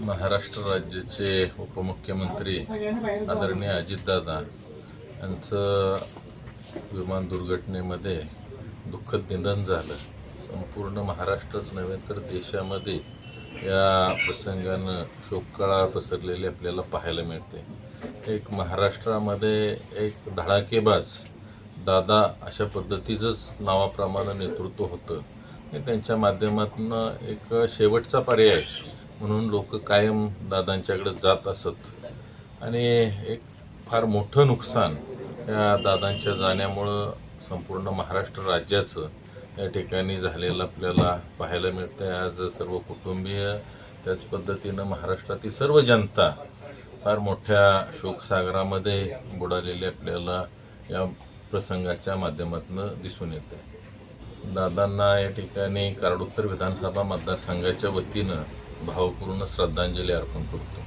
महाराष्ट्र राज्याचे उपमुख्यमंत्री आदरणीय अजितदादा यांचं विमान दुर्घटनेमध्ये दुःखद निधन झालं। संपूर्ण महाराष्ट्रच नव्हे तर देशामध्ये या प्रसंगानं शोककळा पसरलेली आपल्याला पाहायला मिळते। एक महाराष्ट्रामध्ये एक धडाकेबाज दादा अशा पद्धतीचंच नावाप्रमाणे नेतृत्व होतं आणि त्यांच्या माध्यमातून एक शेवटचा पर्याय म्हणून लोक कायम दादांच्याकडे जात असत आणि एक फार मोठं नुकसान या दादांच्या जाण्यामुळं संपूर्ण महाराष्ट्र राज्याचं या ठिकाणी झालेलं आपल्याला पाहायला मिळतं। आज सर्व कुटुंबीय त्याच पद्धतीनं महाराष्ट्रातील सर्व जनता फार मोठ्या शोकसागरामध्ये बुडालेली आपल्याला या प्रसंगाच्या माध्यमातून दिसून येते। दादांना या ठिकाणी कारड उत्तर विधानसभा मतदारसंघाच्या वतीनं भावपूर्ण श्रद्धांजली अर्पण करतो।